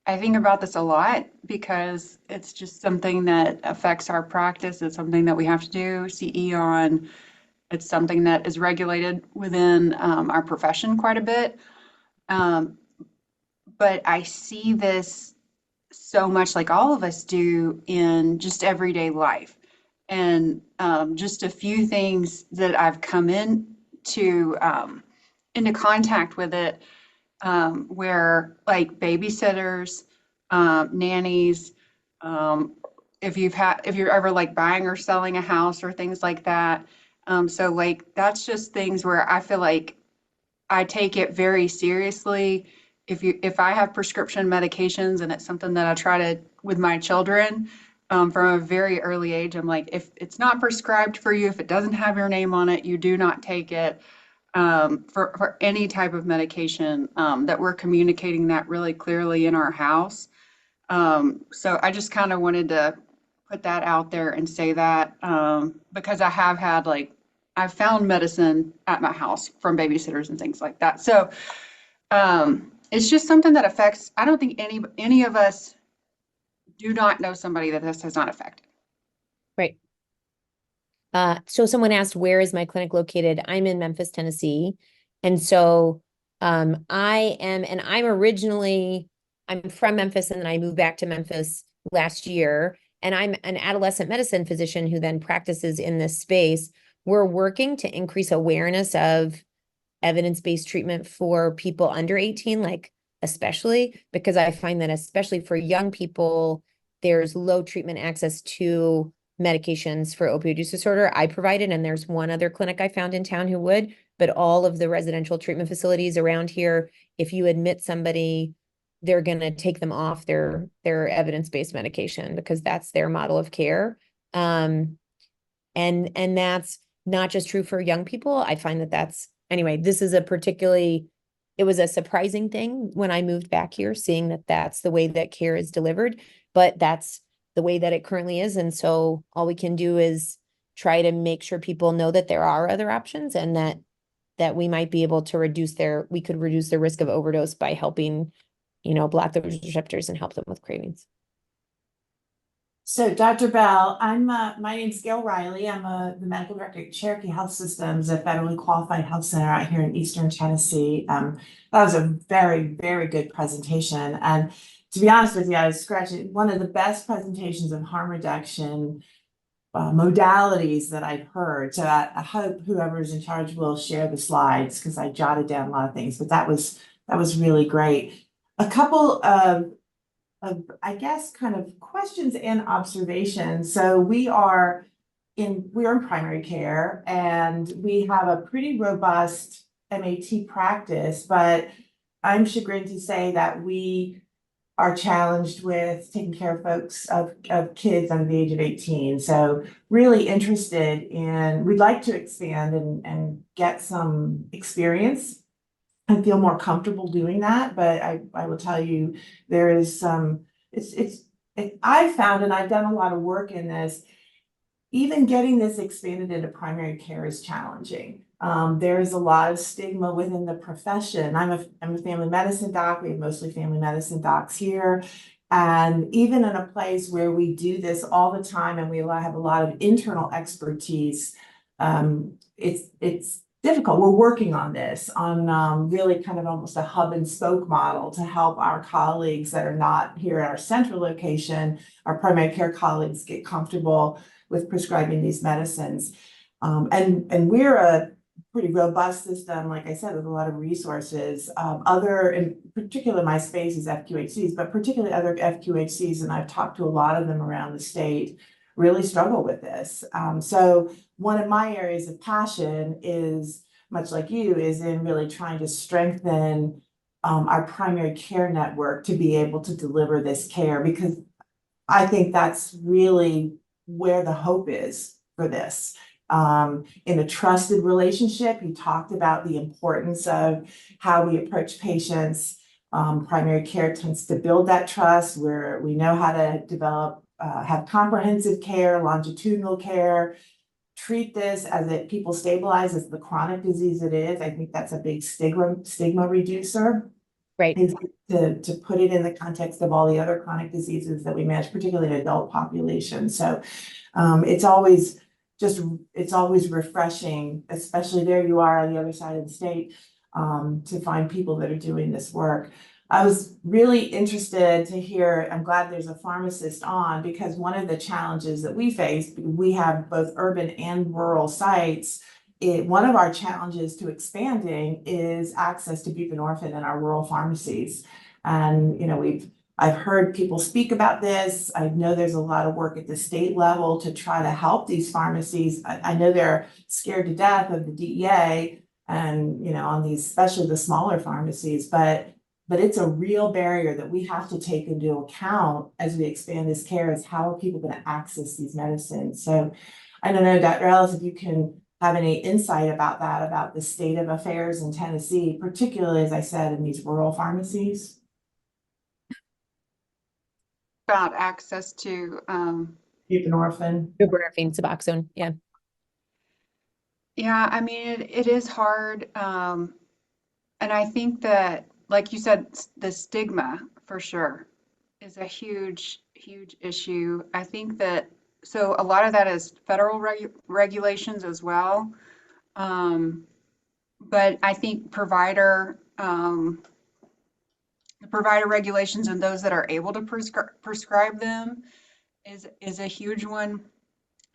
I think about this a lot because it's just something that affects our practice. It's something that we have to do CE on. It's something that is regulated within our profession quite a bit. But I see this so much, like all of us do, in just everyday life. And just a few things that I've come into contact with it, where like babysitters, nannies, if you're ever like buying or selling a house or things like that. So like that's just things where I feel like I take it very seriously. If I have prescription medications and it's something that I try to with my children, from a very early age, I'm like, if it's not prescribed for you, if it doesn't have your name on it, you do not take it. For any type of medication, that we're communicating that really clearly in our house. So I just kind of wanted to put that out there and say that, because I have had I've found medicine at my house from babysitters and things like that. So it's just something that affects, I don't think any of us do not know somebody that this has not affected. Right. So someone asked, where is my clinic located? I'm in Memphis, Tennessee. And so I'm from Memphis, and then I moved back to Memphis last year. And I'm an adolescent medicine physician who then practices in this space. We're working to increase awareness of evidence-based treatment for people under 18, like especially because I find that especially for young people, there's low treatment access to medications for opioid use disorder. I provided, and there's one other clinic I found in town who would, but all of the residential treatment facilities around here, if you admit somebody, they're going to take them off their evidence-based medication because that's their model of care. And that's not just true for young people. I find anyway, this is it was a surprising thing when I moved back here, seeing that that's the way that care is delivered, but that's the way that it currently is. And so all we can do is try to make sure people know that there are other options, and that we might be able to reduce the risk of overdose by helping, block those receptors and help them with cravings. So Dr. Bell, my name's Gail Riley. I'm the medical director at Cherokee Health Systems, a federally qualified health center out here in Eastern Tennessee. That was a very, very good presentation. And to be honest with you, I was scratching one of the best presentations of harm reduction modalities that I've heard. So I hope whoever's in charge will share the slides, because I jotted down a lot of things, but that was really great. A couple of I guess kind of questions and observations. So we are in primary care, and we have a pretty robust MAT practice, but I'm chagrined to say that we are challenged with taking care of folks of kids under the age of 18. So really interested in, we'd like to expand and get some experience and feel more comfortable doing that. But I will tell you, there is some, I've found, and I've done a lot of work in this, even getting this expanded into primary care is challenging. There is a lot of stigma within the profession. I'm a family medicine doc. We have mostly family medicine docs here. And even in a place where we do this all the time and we have a lot of internal expertise, it's difficult. We're working on this, on really kind of almost a hub and spoke model to help our colleagues that are not here at our central location, our primary care colleagues, get comfortable with prescribing these medicines. And we're a pretty robust system, like I said, with a lot of resources. In particular, my space is FQHCs, but particularly other FQHCs, and I've talked to a lot of them around the state, really struggle with this. So one of my areas of passion is, much like you, is in really trying to strengthen our primary care network to be able to deliver this care, because I think that's really where the hope is for this. In a trusted relationship, you talked about the importance of how we approach patients. Primary care tends to build that trust where we know how to develop, have comprehensive care, longitudinal care, treat this as people stabilize as the chronic disease it is. I think that's a big stigma reducer. Right. Is to put it in the context of all the other chronic diseases that we manage, particularly in adult population. So it's always refreshing, especially there you are on the other side of the state, to find people that are doing this work. I was really interested to hear, I'm glad there's a pharmacist on, because one of the challenges that we face, we have both urban and rural sites. One of our challenges to expanding is access to buprenorphine in our rural pharmacies. And, I've heard people speak about this. I know there's a lot of work at the state level to try to help these pharmacies. I know they're scared to death of the DEA and, on these, especially the smaller pharmacies, but it's a real barrier that we have to take into account as we expand this care, is how are people going to access these medicines? So I don't know, Dr. Ellis, if you can have any insight about that, about the state of affairs in Tennessee, particularly, as I said, in these rural pharmacies. About access to Buprenorphine. Buprenorphine, Suboxone. Yeah. Yeah, I mean, it is hard. And I think that, like you said, the stigma for sure is a huge, huge issue. I think that, so a lot of that is federal regulations as well. But I think the provider regulations and those that are able to prescribe them is a huge one.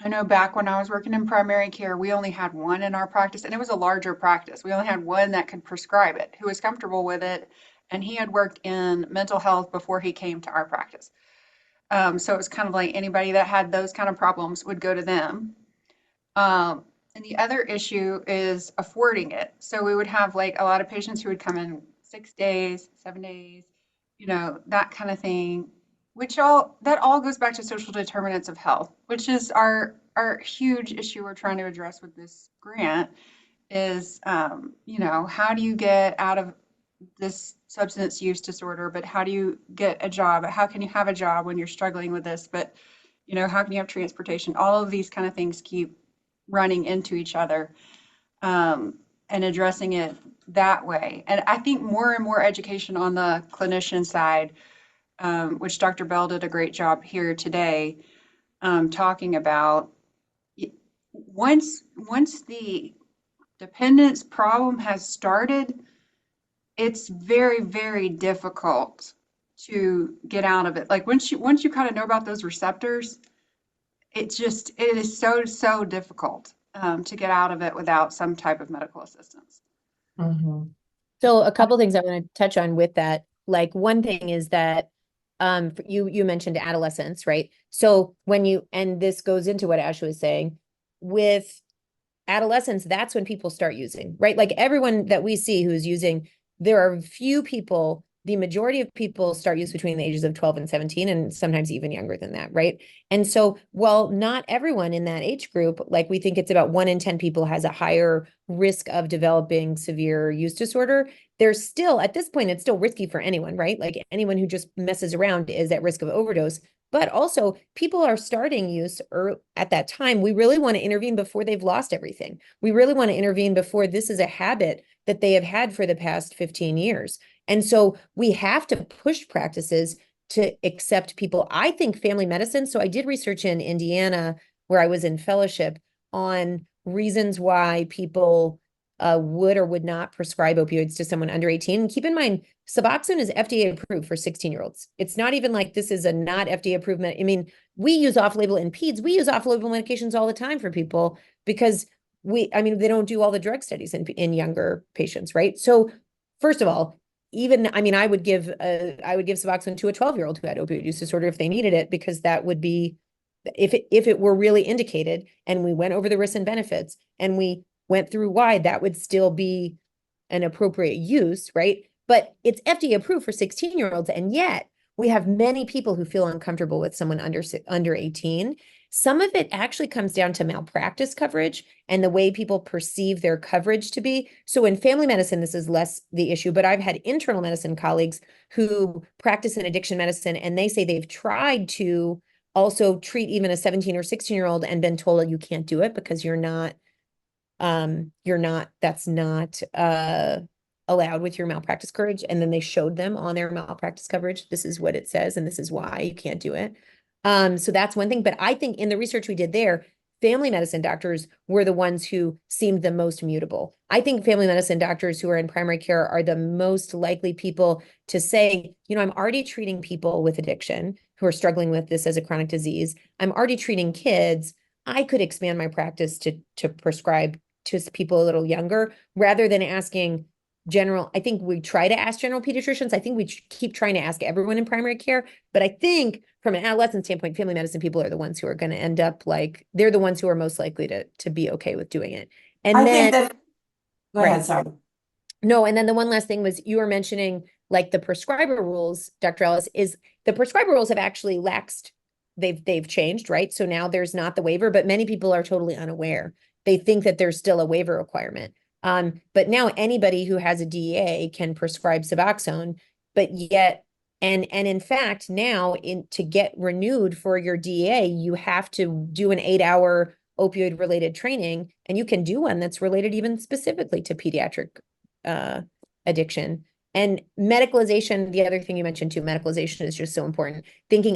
I know back when I was working in primary care, we only had one in our practice, and it was a larger practice. We only had one that could prescribe it, who was comfortable with it, and he had worked in mental health before he came to our practice. So it was kind of like anybody that had those kind of problems would go to them. And the other issue is affording it. So we would have like a lot of patients who would come in 6 days, 7 days, that kind of thing, that all goes back to social determinants of health, which is our huge issue we're trying to address with this grant is, how do you get out of this substance use disorder, but how do you get a job? How can you have a job when you're struggling with this? But, how can you have transportation? All of these kind of things keep running into each other, and addressing it that way. And I think more and more education on the clinician side, which Dr. Bell did a great job here today, talking about once the dependence problem has started, it's very, very difficult to get out of it. Like once you kind of know about those receptors, it is so difficult to get out of it without some type of medical assistance. Mm-hmm. So a couple things I want to touch on with that. Like one thing is that you mentioned adolescence, right? So and this goes into what Ashley was saying, with adolescence, that's when people start using, right? Like everyone that we see who's using, there are few people, the majority of people start use between the ages of 12 and 17, and sometimes even younger than that, right? And so, while not everyone in that age group, like we think it's about 1 in 10 people has a higher risk of developing severe use disorder, there's still, at this point, it's still risky for anyone, right? Like anyone who just messes around is at risk of overdose. But also, people are starting use at that time. We really want to intervene before they've lost everything. We really want to intervene before this is a habit that they have had for the past 15 years. And so we have to push practices to accept people. I think family medicine. So I did research in Indiana where I was in fellowship on reasons why people would or would not prescribe opioids to someone under 18. And keep in mind, Suboxone is FDA approved for 16-year-olds. It's not even like this is a not FDA approved. I mean, we use off-label in peds. We use off-label medications all the time for people because they don't do all the drug studies in younger patients, right? So first of all, I would give Suboxone to a 12-year-old who had opioid use disorder if they needed it, because that would be, if it were really indicated and we went over the risks and benefits and we went through why, that would still be an appropriate use, right? But it's FDA approved for 16-year-olds, and yet we have many people who feel uncomfortable with someone under 18. Some of it actually comes down to malpractice coverage and the way people perceive their coverage to be. So in family medicine, this is less the issue, but I've had internal medicine colleagues who practice in addiction medicine, and they say they've tried to also treat even a 17 or 16-year-old and been told that you can't do it because that's not allowed with your malpractice coverage. And then they showed them on their malpractice coverage, this is what it says, and this is why you can't do it. So that's one thing. But I think in the research we did there, family medicine doctors were the ones who seemed the most mutable. I think family medicine doctors who are in primary care are the most likely people to say, I'm already treating people with addiction who are struggling with this as a chronic disease. I'm already treating kids. I could expand my practice to prescribe to people a little younger, rather than asking general. I think we try to ask general pediatricians. I think we keep trying to ask everyone in primary care. But I think from an adolescent standpoint, family medicine people are the ones who are going to end up they're the ones who are most likely to be okay with doing it. And I then, think that, go ahead, sorry. No, and then the one last thing was you were mentioning the prescriber rules, Dr. Ellis, is the prescriber rules have actually laxed. They've changed, right? So now there's not the waiver, but many people are totally unaware. They think that there's still a waiver requirement. But now anybody who has a DEA can prescribe Suboxone, but yet, and in fact, now to get renewed for your DEA, you have to do an 8-hour opioid related training, and you can do one that's related even specifically to pediatric addiction. And medicalization, the other thing you mentioned too, medicalization is just so important.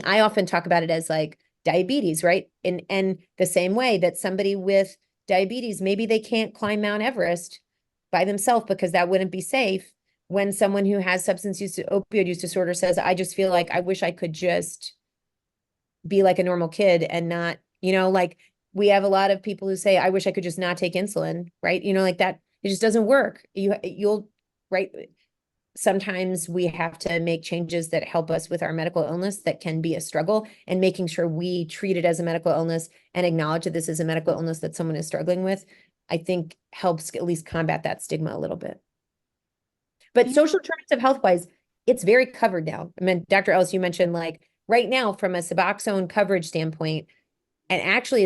I often talk about it as like diabetes, right? And the same way that somebody with diabetes, maybe they can't climb Mount Everest by themselves because that wouldn't be safe. When someone who has substance use, opioid use disorder says, I just feel like I wish I could just be like a normal kid and not, we have a lot of people who say, I wish I could just not take insulin, right? Like that, it just doesn't work. You'll, right? Sometimes we have to make changes that help us with our medical illness that can be a struggle, and making sure we treat it as a medical illness and acknowledge that this is a medical illness that someone is struggling with, I think helps at least combat that stigma a little bit. But social determinants of health wise, it's very covered now. I mean, Dr. Ellis, you mentioned right now from a Suboxone coverage standpoint, and actually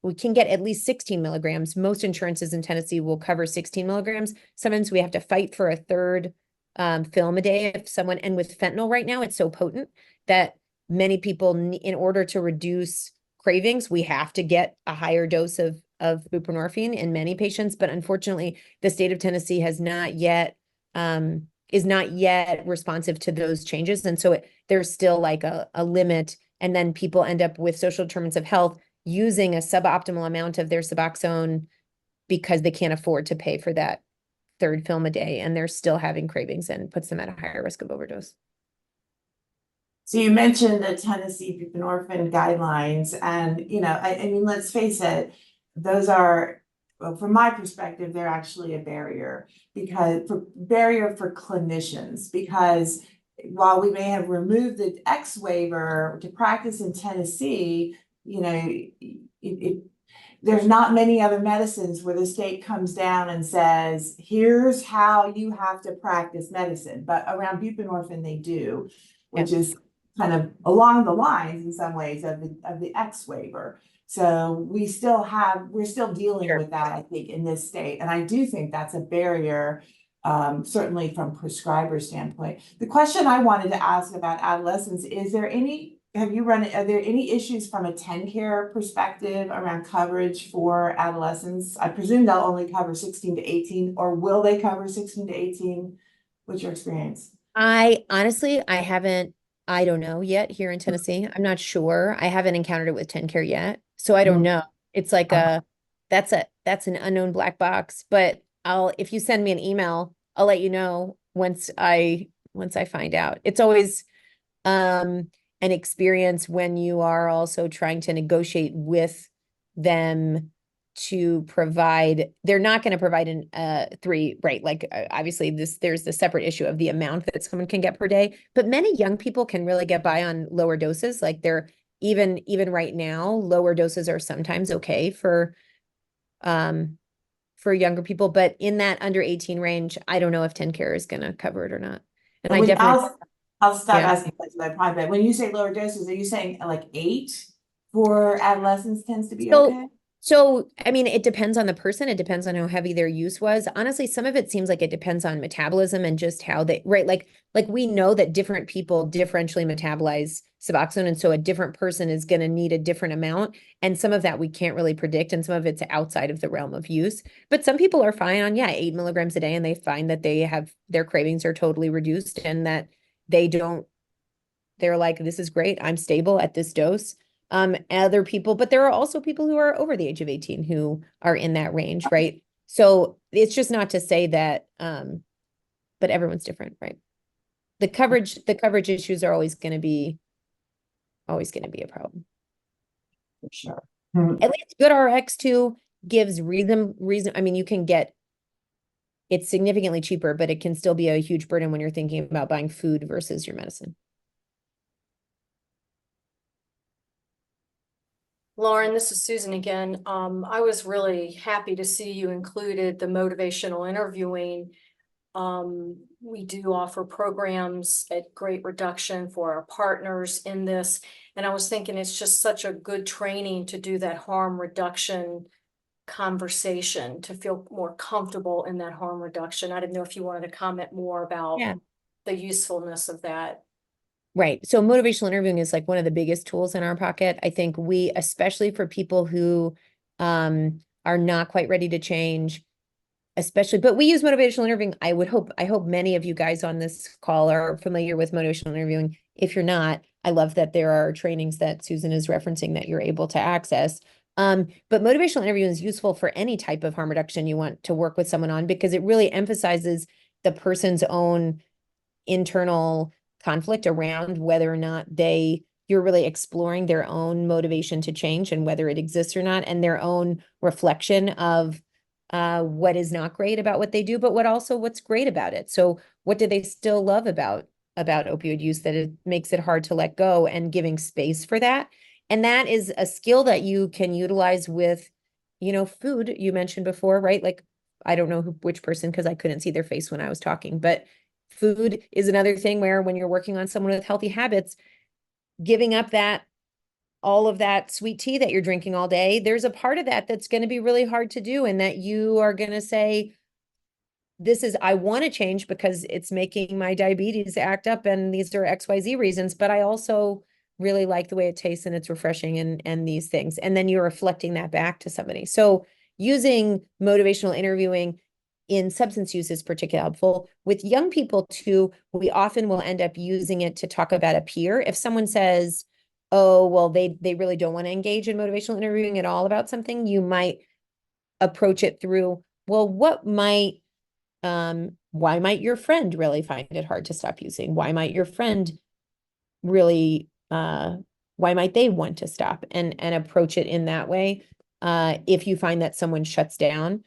we can get at least 16 milligrams. Most insurances in Tennessee will cover 16 milligrams. Sometimes we have to fight for a third film a day if someone, and with fentanyl right now, it's so potent that many people, in order to reduce cravings, we have to get a higher dose of buprenorphine in many patients. But unfortunately, the state of Tennessee is not yet responsive to those changes. And so there's still a limit. And then people end up with social determinants of health using a suboptimal amount of their Suboxone because they can't afford to pay for that third film a day, and they're still having cravings, and puts them at a higher risk of overdose. So you mentioned the Tennessee buprenorphine guidelines, and I mean, let's face it, those are, well, from my perspective, they're actually a barrier for clinicians, because while we may have removed the X waiver to practice in Tennessee, there's not many other medicines where the state comes down and says, here's how you have to practice medicine. But around buprenorphine, they do, which is kind of along the lines in some ways of the X waiver. So we're still dealing with that, I think, in this state. And I do think that's a barrier, certainly from prescriber standpoint. The question I wanted to ask about adolescents, are there any issues from a TennCare perspective around coverage for adolescents? I presume they'll only cover 16 to 18, or will they cover 16 to 18? What's your experience? I don't know yet here in Tennessee. I'm not sure. I haven't encountered it with TennCare yet. So I don't know. It's like that's an unknown black box, but if you send me an email, I'll let you know once I find out. It's always an experience when you are also trying to negotiate with them to provide. They're not going to provide an 3, right? Like obviously there's the separate issue of the amount that someone can get per day, but many young people can really get by on lower doses. Like they're even right now, lower doses are sometimes okay for younger people, but in that under 18 range, I don't know if TennCare is going to cover it or not. And I definitely I'll stop asking questions about private. When you say lower doses, are you saying like 8 for adolescents tends to be okay? So, I mean, it depends on the person. It depends on how heavy their use was. Honestly, some of it seems like it depends on metabolism and just how they, right? Like we know that different people differentially metabolize Suboxone. And so a different person is going to need a different amount. And some of that we can't really predict. And some of it's outside of the realm of use. But some people are fine on, 8 milligrams a day. And they find that their cravings are totally reduced and that they're like, this is great. I'm stable at this dose. Other people, but there are also people who are over the age of 18 who are in that range, right? So it's just not to say that, but everyone's different, right? The coverage issues are always going to be a problem. For sure. At least GoodRx too gives reason. I mean, you can get it's significantly cheaper, but it can still be a huge burden when you're thinking about buying food versus your medicine. Lauren, this is Susan again. I was really happy to see you included the motivational interviewing. We do offer programs at great reduction for our partners in this. And I was thinking it's just such a good training to do that harm reduction conversation, to feel more comfortable in that harm reduction. I didn't know if you wanted to comment more about the usefulness of that. Right. So motivational interviewing is like one of the biggest tools in our pocket. I think especially for people who are not quite ready to change, but we use motivational interviewing. I hope many of you guys on this call are familiar with motivational interviewing. If you're not, I love that there are trainings that Susan is referencing that you're able to access. But motivational interviewing is useful for any type of harm reduction you want to work with someone on, because it really emphasizes the person's own internal conflict around whether or not you're really exploring their own motivation to change and whether it exists or not, and their own reflection of what is not great about what they do, but what's great about it. So what do they still love about opioid use that it makes it hard to let go, and giving space for that. And that is a skill that you can utilize with, food you mentioned before, right? Like, I don't know which person, because I couldn't see their face when I was talking, but food is another thing where when you're working on someone with healthy habits, giving up all of that sweet tea that you're drinking all day, there's a part of that that's going to be really hard to do, and that you are going to say, I want to change because it's making my diabetes act up, and these are XYZ reasons, but I also really like the way it tastes and it's refreshing and these things. And then you're reflecting that back to somebody. So using motivational interviewing in substance use is particularly helpful. With young people too, we often will end up using it to talk about a peer. If someone says, oh, well, they really don't want to engage in motivational interviewing at all about something, you might approach it through, well, why might your friend really find it hard to stop using? Why might your friend really, why might they want to stop, and approach it in that way? If you find that someone shuts down,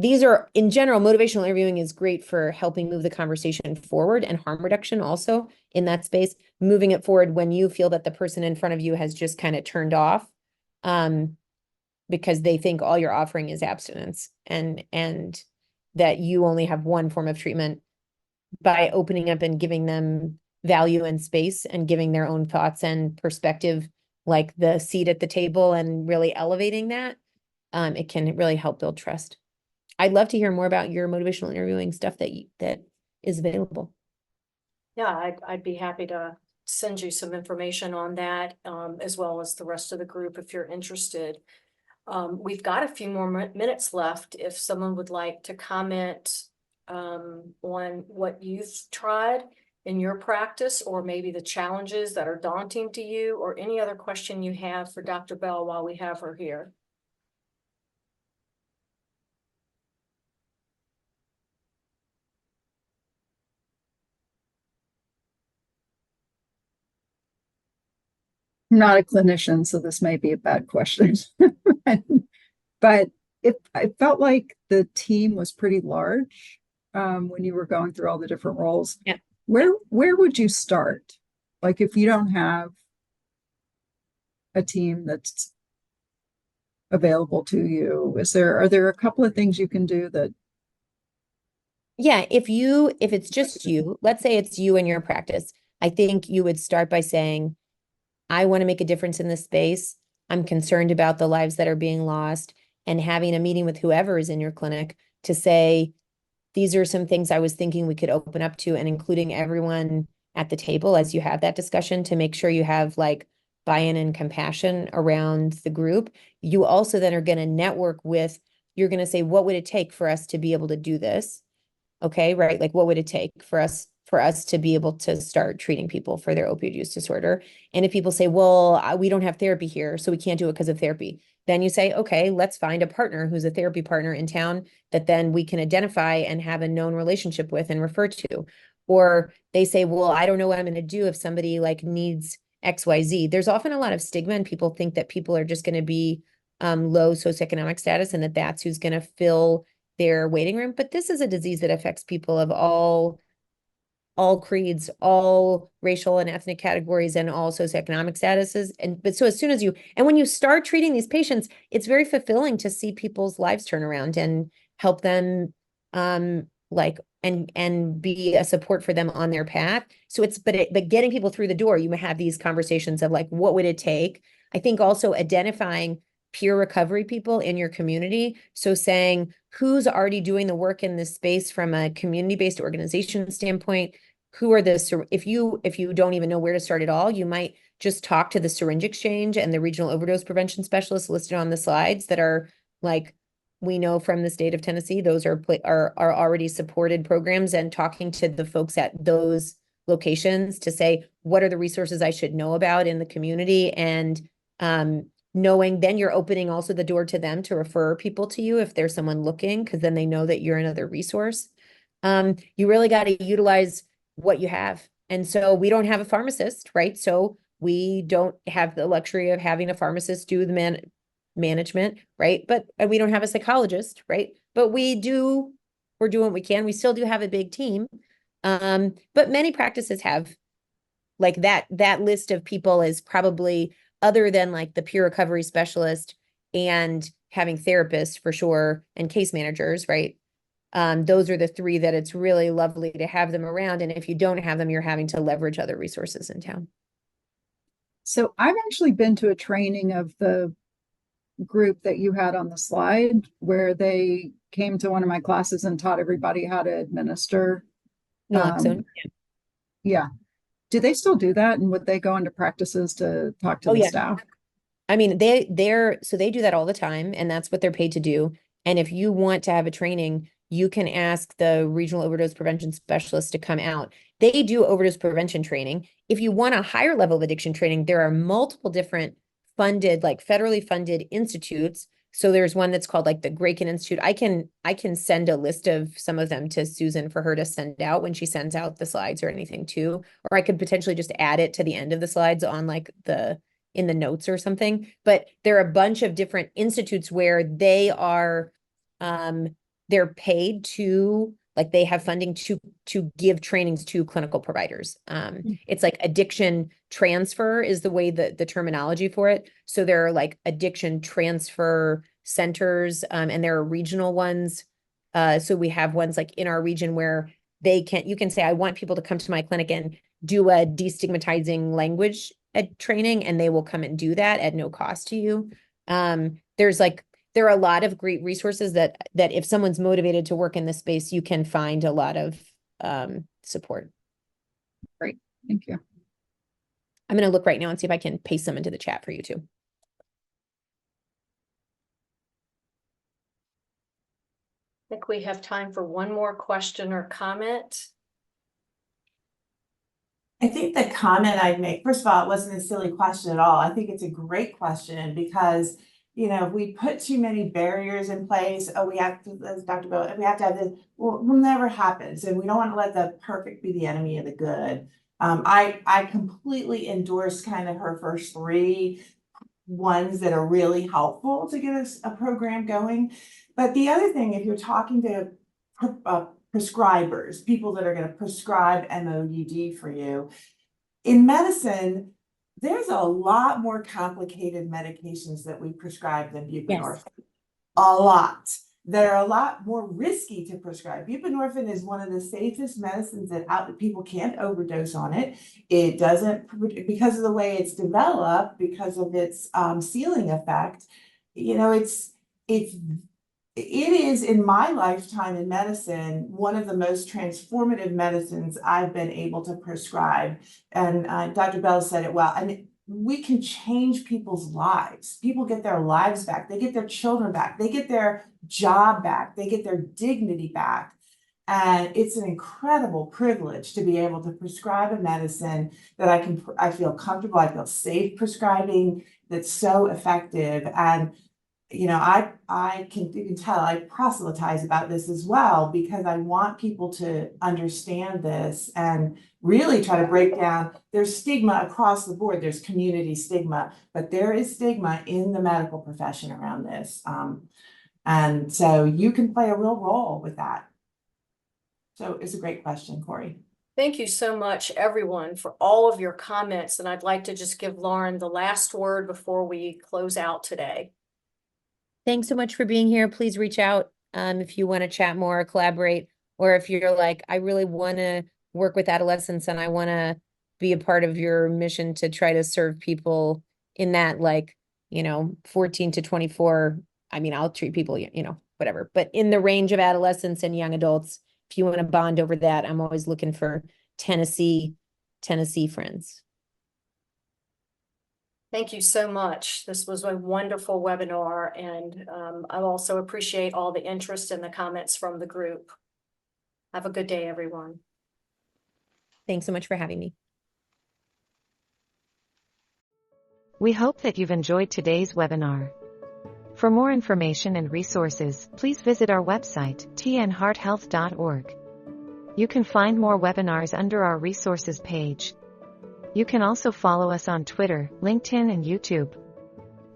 these are, in general, motivational interviewing is great for helping move the conversation forward, and harm reduction also in that space, moving it forward when you feel that the person in front of you has just kind of turned off. because they think all you're offering is abstinence and that you only have one form of treatment. By opening up and giving them value and space and giving their own thoughts and perspective, like the seat at the table, and really elevating that, it can really help build trust. I'd love to hear more about your motivational interviewing stuff that is available. Yeah, I'd be happy to send you some information on that, as well as the rest of the group if you're interested. We've got a few more minutes left. If someone would like to comment on what you've tried in your practice, or maybe the challenges that are daunting to you, or any other question you have for Dr. Bell while we have her here. I'm not a clinician, so this may be a bad question. But I felt like the team was pretty large when you were going through all the different roles. Yeah. Where would you start? Like if you don't have a team that's available to you, are there a couple of things you can do that? Yeah, if it's just you, let's say it's you and your practice, I think you would start by saying, I want to make a difference in this space. I'm concerned about the lives that are being lost, and having a meeting with whoever is in your clinic to say, these are some things I was thinking we could open up to, and including everyone at the table as you have that discussion to make sure you have like buy-in and compassion around the group. You also then are going to network with, you're going to say, what would it take for us to be able to do this? Okay, right? Like what would it take for us to be able to start treating people for their opioid use disorder? And if people say, well, we don't have therapy here, so we can't do it because of therapy, then you say, okay, let's find a partner who's a therapy partner in town that then we can identify and have a known relationship with and refer to. Or they say, well, I don't know what I'm going to do if somebody like needs XYZ. There's often a lot of stigma, and people think that people are just going to be low socioeconomic status and that that's who's going to fill their waiting room. But this is a disease that affects people of all creeds, all racial and ethnic categories, and all socioeconomic statuses. But so as soon as when you start treating these patients, it's very fulfilling to see people's lives turn around and help them and be a support for them on their path. So but getting people through the door, you have these conversations of like, what would it take? I think also identifying peer recovery people in your community. So saying who's already doing the work in this space from a community-based organization standpoint, who are if you don't even know where to start at all, you might just talk to the syringe exchange and the regional overdose prevention specialists listed on the slides that are like, we know from the state of Tennessee, those are already supported programs, and talking to the folks at those locations to say, what are the resources I should know about in the community? And knowing then you're opening also the door to them to refer people to you if there's someone looking, because then they know that you're another resource. You really got to utilize what you have. And so we don't have a pharmacist, right? So we don't have the luxury of having a pharmacist do the management, right? But we don't have a psychologist, right? But we're doing what we can. We still do have a big team. But many practices have like that list of people is probably, other than like the peer recovery specialist and having therapists for sure and case managers, right? Those are the three that it's really lovely to have them around. And if you don't have them, you're having to leverage other resources in town. So I've actually been to a training of the group that you had on the slide, where they came to one of my classes and taught everybody how to administer Naloxone. Yeah. Do they still do that? And would they go into practices to talk to the staff? I mean, so they do that all the time, and that's what they're paid to do. And if you want to have a training, you can ask the regional overdose prevention specialist to come out. They do overdose prevention training. If you want a higher level of addiction training, there are multiple different funded, like federally funded institutes. So there's one that's called like the Graken Institute. I can send a list of some of them to Susan for her to send out when she sends out the slides or anything too. Or I could potentially just add it to the end of the slides on like in the notes or something. But there are a bunch of different institutes where they are they're paid to like they have funding to give trainings to clinical providers. It's like addiction transfer is the way the terminology for it. So there are like addiction transfer centers, and there are regional ones. So we have ones like in our region where you can say, I want people to come to my clinic and do a destigmatizing language training, and they will come and do that at no cost to you. There are a lot of great resources that if someone's motivated to work in this space, you can find a lot of support. Great, thank you. I'm going to look right now and see if I can paste some into the chat for you too. I think we have time for one more question or comment. I think the comment I'd make, first of all, it wasn't a silly question at all. I think it's a great question because, you know, if we put too many barriers in place, we have to, as Dr. Bill, we have to have this, well, it will never happen. So we don't want to let the perfect be the enemy of the good. I completely endorse kind of her first three ones that are really helpful to get us a program going. But the other thing, if you're talking to prescribers, people that are going to prescribe MOUD for you, in medicine, there's a lot more complicated medications that we prescribe than buprenorphine. Yes. A lot. That are a lot more risky to prescribe. Buprenorphine is one of the safest medicines that people can't overdose on it. It doesn't, because of the way it's developed, because of its ceiling effect, you know, it is in my lifetime in medicine, one of the most transformative medicines I've been able to prescribe. And Dr. Bell said it well. And we can change people's lives. People get their lives back. They get their children back. They get their job back. They get their dignity back. And it's an incredible privilege to be able to prescribe a medicine that I feel comfortable, I feel safe prescribing, that's so effective. And you know, you can tell I proselytize about this as well because I want people to understand this and really try to break down. There's stigma across the board. There's community stigma, but there is stigma in the medical profession around this. And so you can play a real role with that. So it's a great question, Corey. Thank you so much, everyone, for all of your comments. And I'd like to just give Lauren the last word before we close out today. Thanks so much for being here. Please reach out if you want to chat more, collaborate, or if you're like, I really want to work with adolescents and I want to be a part of your mission to try to serve people in that, like, you know, 14 to 24. I mean, I'll treat people, you know, whatever, but in the range of adolescents and young adults, if you want to bond over that, I'm always looking for Tennessee friends. Thank you so much. This was a wonderful webinar, and I also appreciate all the interest and the comments from the group. Have a good day, everyone. Thanks so much for having me. We hope that you've enjoyed today's webinar. For more information and resources, please visit our website, tnhearthealth.org. You can find more webinars under our resources page. You can also follow us on Twitter, LinkedIn, and YouTube.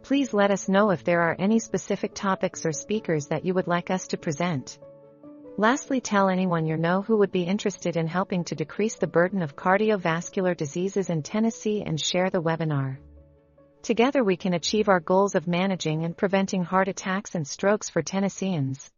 Please let us know if there are any specific topics or speakers that you would like us to present. Lastly, tell anyone you know who would be interested in helping to decrease the burden of cardiovascular diseases in Tennessee and share the webinar. Together we can achieve our goals of managing and preventing heart attacks and strokes for Tennesseans.